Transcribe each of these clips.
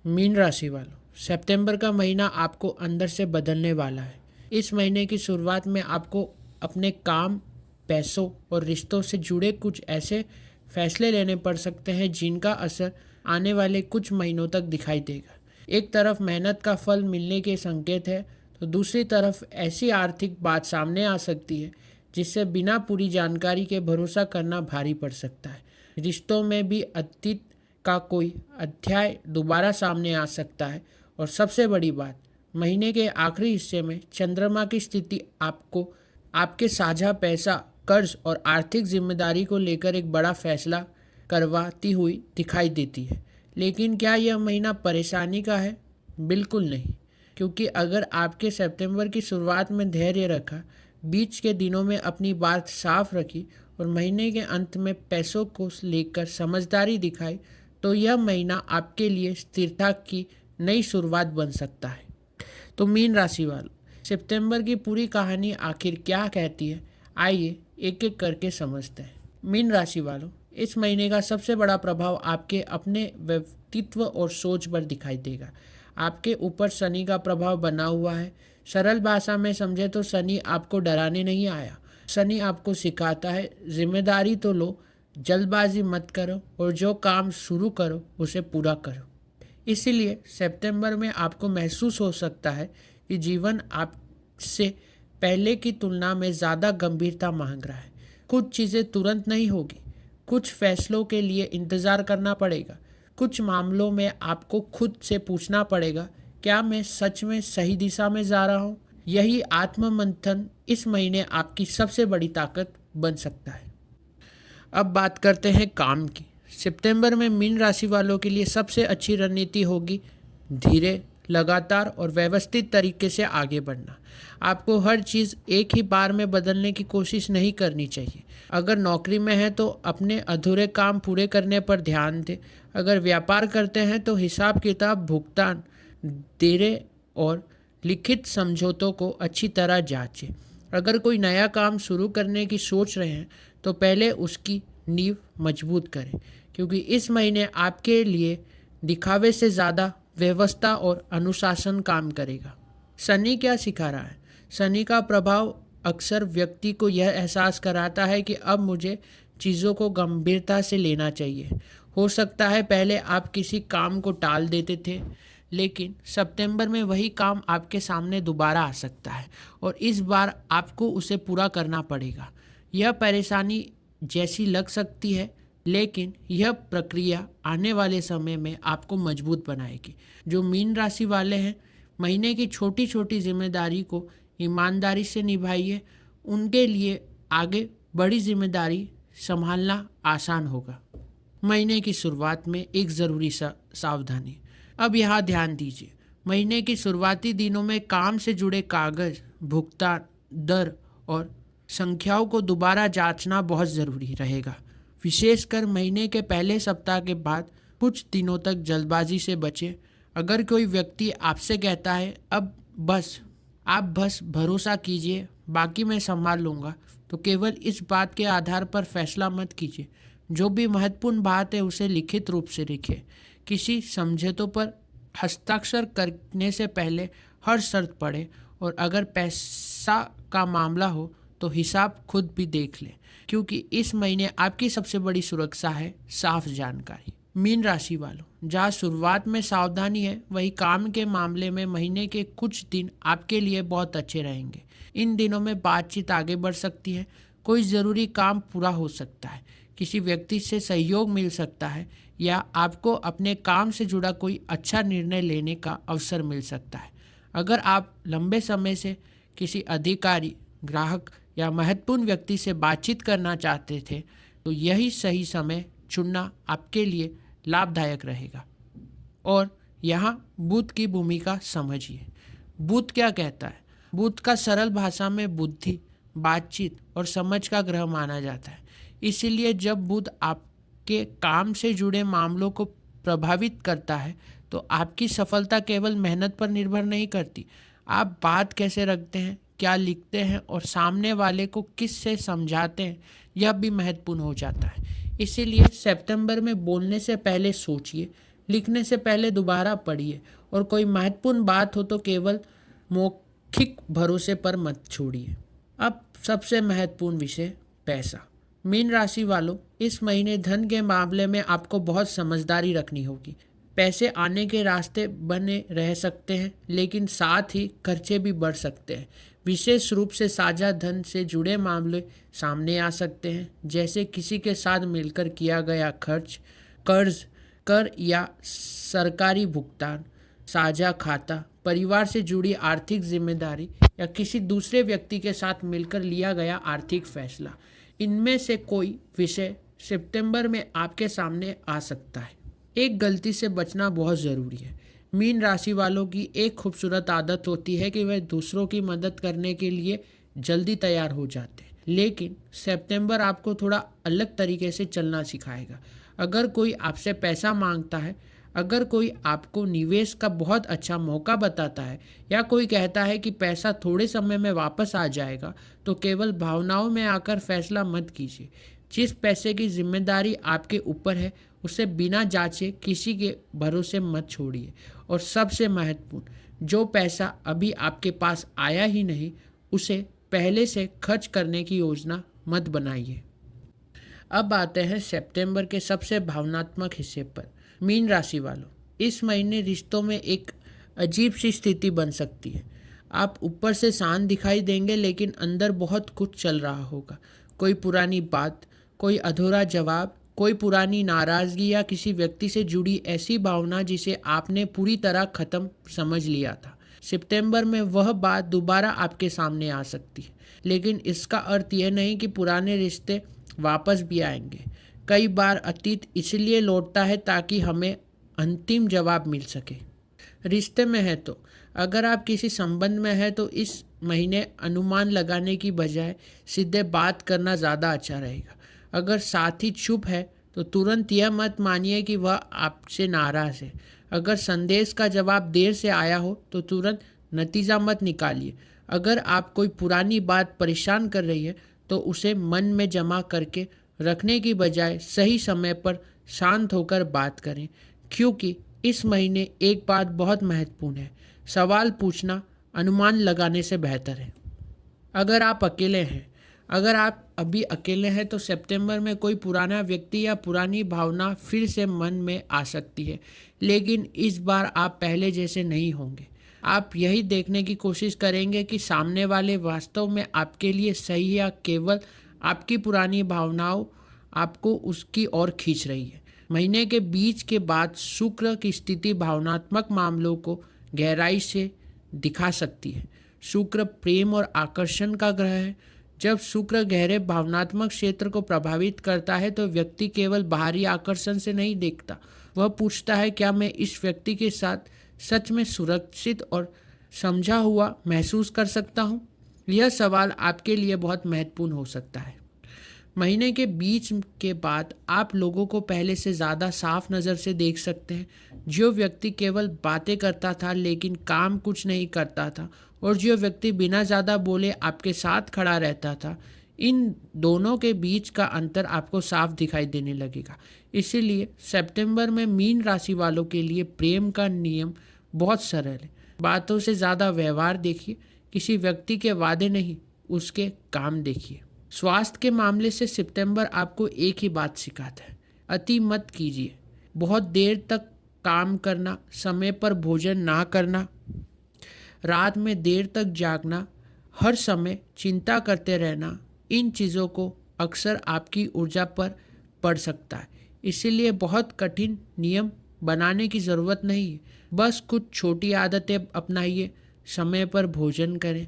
Mean राशि वालों, सितंबर का महीना आपको अंदर से बदलने वाला है। इस महीने की शुरुआत में आपको अपने काम, पैसों और रिश्तों से जुड़े कुछ ऐसे फैसले लेने पड़ सकते हैं जिनका असर आने वाले कुछ महीनों तक दिखाई देगा। एक तरफ मेहनत का फल मिलने के संकेत है, तो दूसरी तरफ ऐसी आर्थिक बात सामने आ सकती है जिससे बिना पूरी जानकारी के भरोसा करना भारी पड़ सकता है। रिश्तों में भी अतीत का कोई अध्याय दोबारा सामने आ सकता है। और सबसे बड़ी बात, महीने के आखिरी हिस्से में चंद्रमा की स्थिति आपको आपके साझा पैसा, कर्ज और आर्थिक जिम्मेदारी को लेकर एक बड़ा फैसला करवाती हुई दिखाई देती है। लेकिन क्या यह महीना परेशानी का है? बिल्कुल नहीं, क्योंकि अगर आपके सितंबर की शुरुआत में धैर्य रखा, बीच के दिनों में अपनी बात साफ रखी और महीने के अंत में पैसों को लेकर समझदारी दिखाई, तो यह महीना आपके लिए स्थिरता की नई शुरुआत बन सकता है। तो मीन राशि वालों, सितंबर की पूरी कहानी आखिर क्या कहती है, आइए एक एक करके समझते हैं। मीन राशि वालों, इस महीने का सबसे बड़ा प्रभाव आपके अपने व्यक्तित्व और सोच पर दिखाई देगा। आपके ऊपर शनि का प्रभाव बना हुआ है। सरल भाषा में समझे तो शनि आपको डराने नहीं आया। शनि आपको सिखाता है जिम्मेदारी तो लो, जल्दबाजी मत करो और जो काम शुरू करो उसे पूरा करो। इसीलिए सितंबर में आपको महसूस हो सकता है कि जीवन आपसे पहले की तुलना में ज़्यादा गंभीरता मांग रहा है। कुछ चीज़ें तुरंत नहीं होगी, कुछ फैसलों के लिए इंतज़ार करना पड़ेगा। कुछ मामलों में आपको खुद से पूछना पड़ेगा, क्या मैं सच में सही दिशा में जा रहा हूँ? यही आत्ममंथन इस महीने आपकी सबसे बड़ी ताकत बन सकता है। अब बात करते हैं काम की। सितंबर में मीन राशि वालों के लिए सबसे अच्छी रणनीति होगी धीरे, लगातार और व्यवस्थित तरीके से आगे बढ़ना। आपको हर चीज़ एक ही बार में बदलने की कोशिश नहीं करनी चाहिए। अगर नौकरी में है तो अपने अधूरे काम पूरे करने पर ध्यान दें। अगर व्यापार करते हैं तो हिसाब किताब, भुगतान, देरे और लिखित समझौतों को अच्छी तरह जांचें। अगर कोई नया काम शुरू करने की सोच रहे हैं तो पहले उसकी नींव मजबूत करें, क्योंकि इस महीने आपके लिए दिखावे से ज़्यादा व्यवस्था और अनुशासन काम करेगा। शनि क्या सिखा रहा है? शनि का प्रभाव अक्सर व्यक्ति को यह एहसास कराता है कि अब मुझे चीज़ों को गंभीरता से लेना चाहिए। हो सकता है पहले आप किसी काम को टाल देते थे, लेकिन सितंबर में वही काम आपके सामने दोबारा आ सकता है और इस बार आपको उसे पूरा करना पड़ेगा। यह परेशानी जैसी लग सकती है, लेकिन यह प्रक्रिया आने वाले समय में आपको मजबूत बनाएगी। जो मीन राशि वाले हैं, महीने की छोटी छोटी जिम्मेदारी को ईमानदारी से निभाइए। उनके लिए आगे बड़ी जिम्मेदारी संभालना आसान होगा। महीने की शुरुआत में एक ज़रूरी सावधानी। अब यहाँ ध्यान दीजिए, महीने की शुरुआती दिनों में काम से जुड़े कागज, भुगतान, दर और संख्याओं को दोबारा जांचना बहुत ज़रूरी रहेगा। विशेषकर महीने के पहले सप्ताह के बाद कुछ दिनों तक जल्दबाजी से बचें। अगर कोई व्यक्ति आपसे कहता है आप बस भरोसा कीजिए, बाकी मैं संभाल लूँगा, तो केवल इस बात के आधार पर फैसला मत कीजिए। जो भी महत्वपूर्ण बात है उसे लिखित रूप से लिखिए। किसी समझौतों पर हस्ताक्षर करने से पहले हर शर्त पढ़ें और अगर पैसा का मामला हो तो हिसाब खुद भी देख लें, क्योंकि इस महीने आपकी सबसे बड़ी सुरक्षा है साफ जानकारी। मीन राशि वालों, जहाँ शुरुआत में सावधानी है, वही काम के मामले में महीने के कुछ दिन आपके लिए बहुत अच्छे रहेंगे। इन दिनों में बातचीत आगे बढ़ सकती है, कोई ज़रूरी काम पूरा हो सकता है, किसी व्यक्ति से सहयोग मिल सकता है या आपको अपने काम से जुड़ा कोई अच्छा निर्णय लेने का अवसर मिल सकता है। अगर आप लंबे समय से किसी अधिकारी, ग्राहक या महत्वपूर्ण व्यक्ति से बातचीत करना चाहते थे, तो यही सही समय चुनना आपके लिए लाभदायक रहेगा। और यहाँ बुध की भूमिका समझिए। बुध क्या कहता है? बुध का सरल भाषा में बुद्धि, बातचीत और समझ का ग्रह माना जाता है। इसीलिए जब बुध आपके काम से जुड़े मामलों को प्रभावित करता है, तो आपकी सफलता केवल मेहनत पर निर्भर नहीं करती। आप बात कैसे रखते हैं, क्या लिखते हैं और सामने वाले को किस से समझाते हैं, यह भी महत्वपूर्ण हो जाता है। इसीलिए सितंबर में बोलने से पहले सोचिए, लिखने से पहले दोबारा पढ़िए और कोई महत्वपूर्ण बात हो तो केवल मौखिक भरोसे पर मत छोड़िए। अब सबसे महत्वपूर्ण विषय, पैसा। मीन राशि वालों, इस महीने धन के मामले में आपको बहुत समझदारी रखनी होगी। पैसे आने के रास्ते बने रह सकते हैं, लेकिन साथ ही खर्चे भी बढ़ सकते हैं। विशेष रूप से साझा धन से जुड़े मामले सामने आ सकते हैं, जैसे किसी के साथ मिलकर किया गया खर्च, कर्ज, कर या सरकारी भुगतान, साझा खाता, परिवार से जुड़ी आर्थिक जिम्मेदारी या किसी दूसरे व्यक्ति के साथ मिलकर लिया गया आर्थिक फैसला। इनमें से कोई विषय सितंबर में आपके सामने आ सकता है। एक गलती से बचना बहुत ज़रूरी है। मीन राशि वालों की एक खूबसूरत आदत होती है कि वह दूसरों की मदद करने के लिए जल्दी तैयार हो जाते हैं, लेकिन सितंबर आपको थोड़ा अलग तरीके से चलना सिखाएगा। अगर कोई आपसे पैसा मांगता है, अगर कोई आपको निवेश का बहुत अच्छा मौका बताता है या कोई कहता है कि पैसा थोड़े समय में वापस आ जाएगा, तो केवल भावनाओं में आकर फैसला मत कीजिए। जिस पैसे की जिम्मेदारी आपके ऊपर है, उसे बिना जांचे किसी के भरोसे मत छोड़िए। और सबसे महत्वपूर्ण, जो पैसा अभी आपके पास आया ही नहीं, उसे पहले से खर्च करने की योजना मत बनाइए। अब आते हैं सितंबर के सबसे भावनात्मक हिस्से पर। मीन राशि वालों, इस महीने रिश्तों में एक अजीब सी स्थिति बन सकती है। आप ऊपर से शांत दिखाई देंगे, लेकिन अंदर बहुत कुछ चल रहा होगा। कोई पुरानी बात, कोई अधूरा जवाब, कोई पुरानी नाराज़गी या किसी व्यक्ति से जुड़ी ऐसी भावना जिसे आपने पूरी तरह ख़त्म समझ लिया था। सितंबर में वह बात दोबारा आपके सामने आ सकती है, लेकिन इसका अर्थ यह नहीं कि पुराने रिश्ते वापस भी आएंगे। कई बार अतीत इसलिए लौटता है ताकि हमें अंतिम जवाब मिल सके। रिश्ते में है तो, अगर आप किसी संबंध में हैं तो इस महीने अनुमान लगाने की बजाय सीधे बात करना ज़्यादा अच्छा रहेगा। अगर साथी चुप है तो तुरंत यह मत मानिए कि वह आपसे नाराज़ है। अगर संदेश का जवाब देर से आया हो तो तुरंत नतीजा मत निकालिए। अगर आप कोई पुरानी बात परेशान कर रही है तो उसे मन में जमा करके रखने की बजाय सही समय पर शांत होकर बात करें, क्योंकि इस महीने एक बात बहुत महत्वपूर्ण है, सवाल पूछना अनुमान लगाने से बेहतर है। अगर आप अकेले हैं, अगर आप अभी अकेले हैं तो सितंबर में कोई पुराना व्यक्ति या पुरानी भावना फिर से मन में आ सकती है, लेकिन इस बार आप पहले जैसे नहीं होंगे। आप यही देखने की कोशिश करेंगे कि सामने वाले वास्तव में आपके लिए सही या केवल आपकी पुरानी भावनाओं आपको उसकी ओर खींच रही है। महीने के बीच के बाद शुक्र की स्थिति भावनात्मक मामलों को गहराई से दिखा सकती है। शुक्र प्रेम और आकर्षण का ग्रह है। जब शुक्र गहरे भावनात्मक क्षेत्र को प्रभावित करता है तो व्यक्ति केवल बाहरी आकर्षण से नहीं देखता, वह पूछता है क्या मैं इस व्यक्ति के साथ सच में सुरक्षित और समझा हुआ महसूस कर सकता हूँ। यह सवाल आपके लिए बहुत महत्वपूर्ण हो सकता है। महीने के बीच के बाद आप लोगों को पहले से ज़्यादा साफ नज़र से देख सकते हैं। जो व्यक्ति केवल बातें करता था लेकिन काम कुछ नहीं करता था, और जो व्यक्ति बिना ज़्यादा बोले आपके साथ खड़ा रहता था, इन दोनों के बीच का अंतर आपको साफ दिखाई देने लगेगा। इसीलिए सितंबर में मीन राशि वालों के लिए प्रेम का नियम बहुत सरल है। बातों से ज़्यादा व्यवहार देखिए। किसी व्यक्ति के वादे नहीं, उसके काम देखिए। स्वास्थ्य के मामले से सितंबर आपको एक ही बात सिखाता है, अति मत कीजिए। बहुत देर तक काम करना, समय पर भोजन ना करना, रात में देर तक जागना, हर समय चिंता करते रहना, इन चीज़ों को अक्सर आपकी ऊर्जा पर पड़ सकता है। इसीलिए बहुत कठिन नियम बनाने की ज़रूरत नहीं है, बस कुछ छोटी आदतें अपनाइए। समय पर भोजन करें,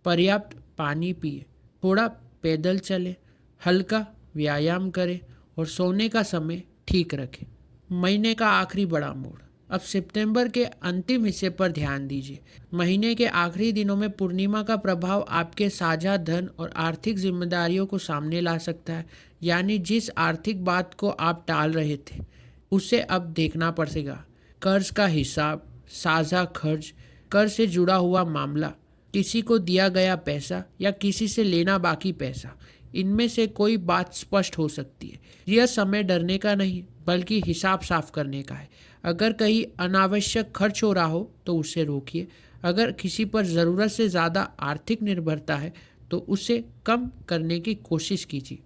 पर्याप्त पानी पिए, थोड़ा पैदल चलें, हल्का व्यायाम करें और सोने का समय ठीक रखें। महीने का आखिरी बड़ा मोड़। अब सितंबर के अंतिम हिस्से पर ध्यान दीजिए। महीने के आखिरी दिनों में पूर्णिमा का प्रभाव आपके साझा धन और आर्थिक जिम्मेदारियों को सामने ला सकता है। यानी जिस आर्थिक बात को आप टाल रहे थे, उसे अब देखना पड़ेगा। कर्ज का हिसाब, साझा खर्च, कर से जुड़ा हुआ मामला, किसी को दिया गया पैसा या किसी से लेना बाकी पैसा, इनमें से कोई बात स्पष्ट हो सकती है। यह समय डरने का नहीं, बल्कि हिसाब साफ करने का है। अगर कहीं अनावश्यक खर्च हो रहा हो तो उसे रोकिए। अगर किसी पर ज़रूरत से ज़्यादा आर्थिक निर्भरता है तो उसे कम करने की कोशिश कीजिए।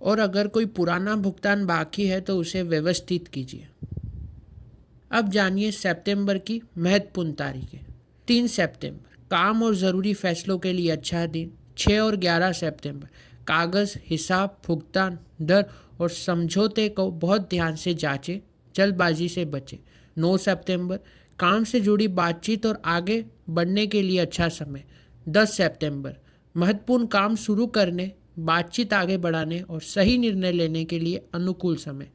और अगर कोई पुराना भुगतान बाकी है तो उसे व्यवस्थित कीजिए। अब जानिए सितंबर की महत्वपूर्ण तारीखें। 3 सितंबर काम और ज़रूरी फैसलों के लिए अच्छा दिन। 6 और 11 सितंबर कागज़, हिसाब, भुगतान, दर और समझौते को बहुत ध्यान से जांचें, जल्दबाजी से बचें। 9 सितंबर काम से जुड़ी बातचीत और आगे बढ़ने के लिए अच्छा समय। 10 सितंबर महत्वपूर्ण काम शुरू करने, बातचीत आगे बढ़ाने और सही निर्णय लेने के लिए अनुकूल समय।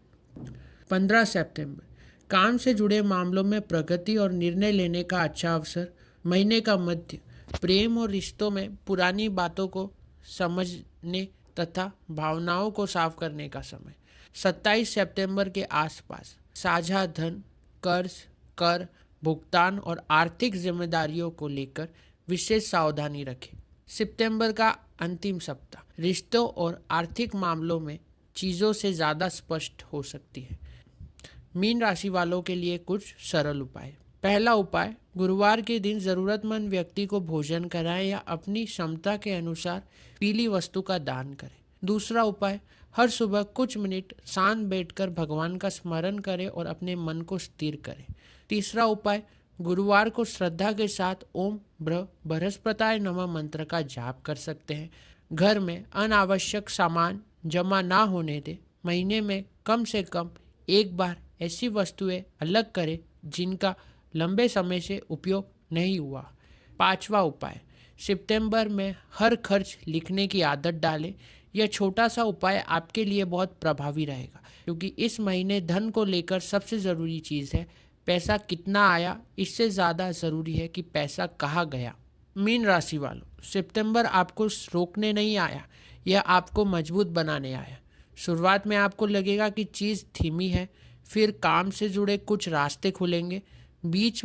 15 सितंबर काम से जुड़े मामलों में प्रगति और निर्णय लेने का अच्छा अवसर। महीने का मध्य प्रेम और रिश्तों में पुरानी बातों को समझने तथा भावनाओं को साफ करने का समय। 27 सितंबर के आसपास साझा धन, कर्ज, कर, भुगतान और आर्थिक जिम्मेदारियों को लेकर विशेष सावधानी रखें। सितंबर का अंतिम सप्ताह रिश्तों और आर्थिक मामलों में चीज़ों से ज़्यादा स्पष्ट हो सकती है। मीन राशि वालों के लिए कुछ सरल उपाय। पहला उपाय, गुरुवार के दिन ज़रूरतमंद व्यक्ति को भोजन कराएं या अपनी क्षमता के अनुसार पीली वस्तु का दान करें। दूसरा उपाय, हर सुबह कुछ मिनट शांत बैठकर भगवान का स्मरण करें और अपने मन को स्थिर करें। तीसरा उपाय, गुरुवार को श्रद्धा के साथ ओम बृहस्पताय नमः मंत्र का जाप कर सकते हैं। घर में अनावश्यक सामान जमा ना होने दें। महीने में कम से कम एक बार ऐसी वस्तुएं अलग करें जिनका लंबे समय से उपयोग नहीं हुआ। पांचवा उपाय, सितंबर में हर खर्च लिखने की आदत डालें। यह छोटा सा उपाय आपके लिए बहुत प्रभावी रहेगा, क्योंकि इस महीने धन को लेकर सबसे ज़रूरी चीज़ है पैसा कितना आया, इससे ज़्यादा ज़रूरी है कि पैसा कहाँ गया। मीन राशि वालों, सितंबर आपको रोकने नहीं आया, यह आपको मजबूत बनाने आया। शुरुआत में आपको लगेगा कि चीज़ धीमी है, फिर काम से जुड़े कुछ रास्ते खुलेंगे। बीच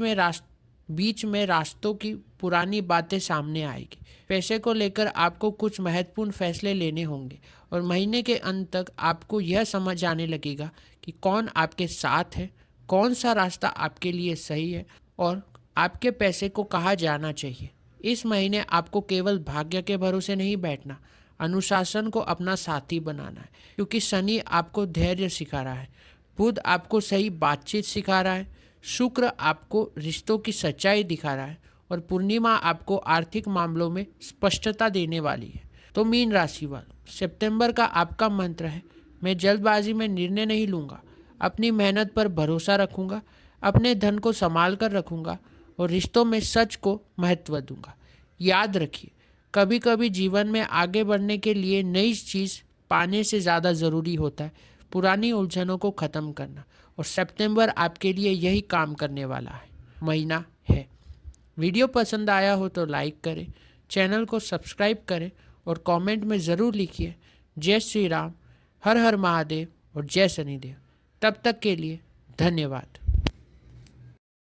में रास्तों की पुरानी बातें सामने आएगी। पैसे को लेकर आपको कुछ महत्वपूर्ण फैसले लेने होंगे और महीने के अंत तक आपको यह समझ आने लगेगा कि कौन आपके साथ है, कौन सा रास्ता आपके लिए सही है और आपके पैसे को कहाँ जाना चाहिए। इस महीने आपको केवल भाग्य के भरोसे नहीं बैठना, अनुशासन को अपना साथी बनाना है, क्योंकि शनि आपको धैर्य सिखा रहा है, बुध आपको सही बातचीत सिखा रहा है, शुक्र आपको रिश्तों की सच्चाई दिखा रहा है और पूर्णिमा आपको आर्थिक मामलों में स्पष्टता देने वाली है। तो मीन राशि वालों, सितंबर का आपका मंत्र है, मैं जल्दबाजी में निर्णय नहीं लूँगा, अपनी मेहनत पर भरोसा रखूँगा, अपने धन को संभाल कर रखूँगा और रिश्तों में सच को महत्व दूँगा। याद रखिए, कभी कभी जीवन में आगे बढ़ने के लिए नई चीज़ पाने से ज़्यादा ज़रूरी होता है पुरानी उलझनों को ख़त्म करना, और सितंबर आपके लिए यही काम करने वाला महीना है। वीडियो पसंद आया हो तो लाइक करें, चैनल को सब्सक्राइब करें और कमेंट में ज़रूर लिखिए जय श्री राम, हर हर महादेव और जय शनिदेव। तब तक के लिए धन्यवाद।